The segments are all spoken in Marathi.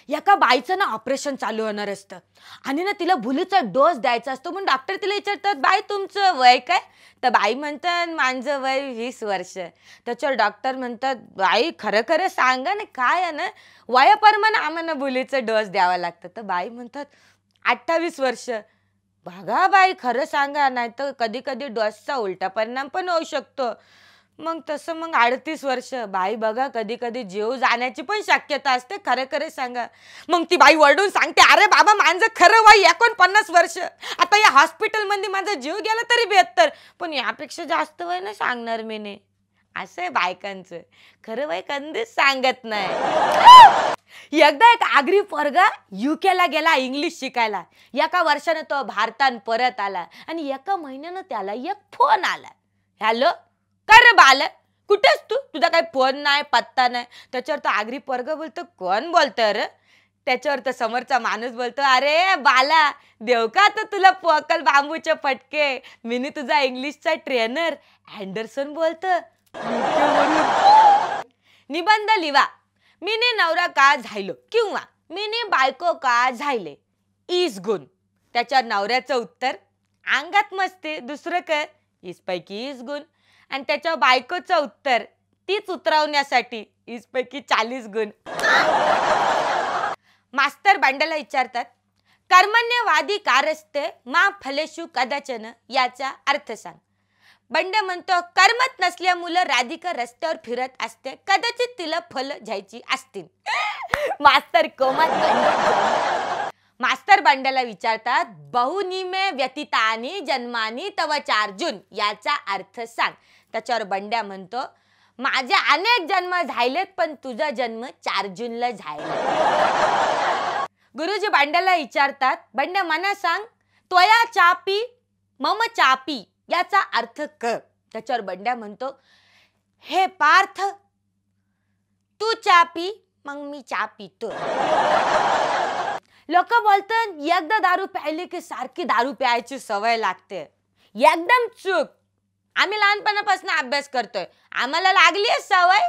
एका बाईचं ना ऑपरेशन चालू होणार असतं आणि ना तिला भुलीचा डोस द्यायचा असतो. म्हणून डॉक्टर तिला विचारतात, बाई तुमचं वय काय? तर बाई म्हणतात, माझं वय 20 वर्ष. त्याच्यावर डॉक्टर म्हणतात, बाई खरं खरं सांगा ना, काय आहे ना वयाप्रमाणे आम्हाला भुलीचा डोस द्यावा लागतं. तर बाई म्हणतात, 28 वर्ष. बघा बाई खरं सांगा, नाही तर कधी कधी डोसचा उलटा परिणाम पण होऊ शकतो. मग तसं मग 38 वर्ष. बाई बघा कधी कधी जीव जाण्याची पण शक्यता असते, खरं खरं सांगा. मग ती बाई वरडून सांगते, अरे बाबा माझं खरं वय 49 वर्ष. आता या हॉस्पिटलमध्ये माझा जीव गेला तरी 72, पण यापेक्षा जास्त वय नाही सांगणार मी ने. असं आहे बायकांचं, खरं वय कधीच सांगत नाही. एकदा एक आगरी पोरगा युकेला गेला इंग्लिश शिकायला. एका वर्षानं तो भारतात परत आला आणि एका महिन्यानं त्याला एक फोन आला. हॅलो, काय रे बाल, कुठेस तू? तुझा काही फोन नाही, पत्ता नाही. त्याच्यावर तो आगरी पोरगा बोलतो, कोण बोलतोय रे? त्याच्यावर तो समोरचा माणूस बोलतो, अरे बाला, देव का तर तुला पोकल बांबूचे फटके. मी तुझा इंग्लिशचा ट्रेनर अँडरसन बोलतो. निबंध लिवा. मीने नवरा का झायलो किंवा मीने बायको का झायले. इस गुण. त्याच्या नवऱ्याचं उत्तर, अंगात मस्ती, दुसरं काय? इस पैकी इस गुण. आणि त्याच्या बायकोचं उत्तर, तीच उतरवण्यासाठी इस पैकी 40 गुण. मास्तर बंड्याला विचारतात, कर्मण्यवादी कारस्ते मा फलेषु कदाचन याचा अर्थ सांग. बंड्या म्हणतो, कर्मच नसल्यामुळे राधिका रस्त्यावर फिरत असते, कदाचित तिला फल घ्यायची असतील. मास्तर कोमात. मास्तर बंड्याला विचारतात, बहुनिमे व्यतीतानी जन्मानी तव 4 जून याचा अर्थ सांग. त्याच्यावर बंड्या म्हणतो, माझे अनेक जन्म झालेत पण तुझा जन्म 4 जूनला झाला. गुरुजी बंड्याला विचारतात, बंड्या मना सांग, त्वया चापी मम चापी याचा अर्थ क. त्याच्यावर बंड्या म्हणतो, हे पार्थ, तू चापी मग मी चापी तो. लोक बोलतात, एकदा दारू प्यायली की सारखी दारू प्यायची सवय लागते. एकदम चूक. आम्ही लहानपणापासून अभ्यास करतोय, आम्हाला लागली आहे सवय.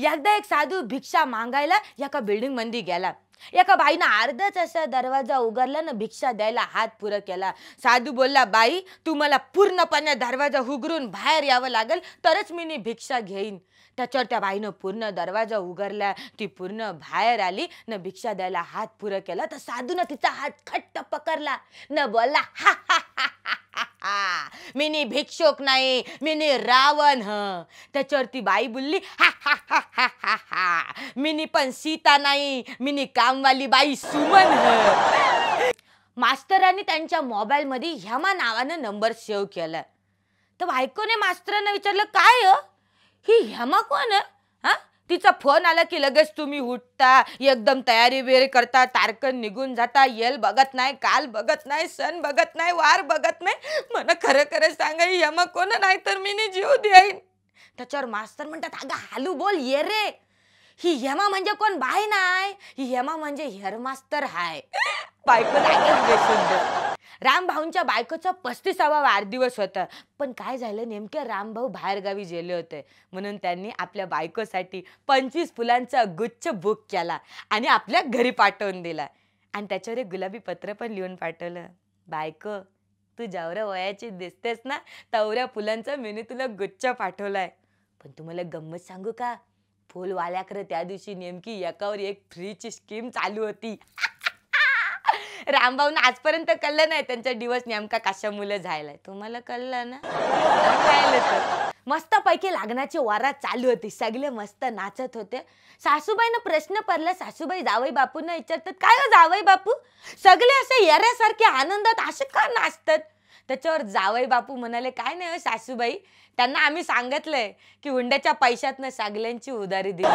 एकदा एक साधू भिक्षा मागायला एका बिल्डिंग मध्ये गेला. एका बाईनं अर्धाच असा दरवाजा उघडला ना भिक्षा द्यायला हात पुरं केला. साधू बोलला, बाई तू मला पूर्णपणे दरवाजा उघडून बाहेर यावं लागेल तरच मी भिक्षा घेईन. त्याच्यावर त्या बाईनं पूर्ण दरवाजा उघडला, ती पूर्ण बाहेर आली न भिक्षा द्यायला हात पुरं केला. तर साधूनं तिचा हात खट्ट पकडला न बोलला, हा हा हा हा हा, मिनी भिक्षुक नाही, मिनी रावण. त्याच्यावर ती बाई बोलली, हा हा हा हा हा हा, मिनी पण सीता नाही, मिनी कामवाली बाई सुमन. मास्तरांनी त्यांच्या मोबाईल मध्ये हेमा नावानं नंबर सेव्ह केला. तर बायकोने मास्तरांना विचारलं, काय ही हेमा कोण? हा, तिचा फोन आला की लगेच तुम्ही उठता, एकदम तयारी वेळ करता, तारकन निघून जाता, येल बघत नाही, काल बघत नाही, सण बघत नाही, वार बघत नाही. मला खरं खरं सांगा, ही हेमा कोण? नाही तर मी जीव देईन. त्याच्यावर मास्तर म्हणतात, अगं हालू बोल ये रे, ही हेमा म्हणजे कोण? बाई नाही, ही हेमा म्हणजे हेअर मास्तर हाय. बायको लागेल बेशुद्ध. रामभाऊंच्या बायकोचा 35वा वाढदिवस होता. पण काय झालं, नेमके रामभाऊ बाहेरगावी गेले होते, म्हणून त्यांनी आपल्या बायकोसाठी 25 फुलांचा गुच्छ बुक केला आणि आपल्या घरी पाठवून दिला. आणि त्याच्यावर एक गुलाबी पत्र पण लिहून पाठवलं, बायको तू जेवढ्या वयाची दिसतेस ना तेवढ्या फुलांचा मी तुला गुच्छ पाठवलाय. पण तुम्हाला गंमत सांगू का, फुलवाल्याकडे त्या दिवशी नेमकी एकावर एक फ्रीची स्कीम चालू होती. रामभाऊन आजपर्यंत कळलं नाही त्यांचा दिवस नेमका कशामुळे झालाय. तुम्हाला कळलं ना? मस्त पैकी लग्नाची वारात चालू होती, सगळे मस्त नाचत होते. सासूबाईंना प्रश्न पडला. सासूबाई जावई बापूंना विचारतात, काय हो जावई बापू, सगळे असे येऱ्यासारखे आनंदात असे का नाचतात? त्याच्यावर जावई बापू म्हणाले, काय नाही सासूबाई, त्यांना आम्ही सांगितलंय की हुंड्याच्या पैशातनं सगळ्यांची उधारी दिली.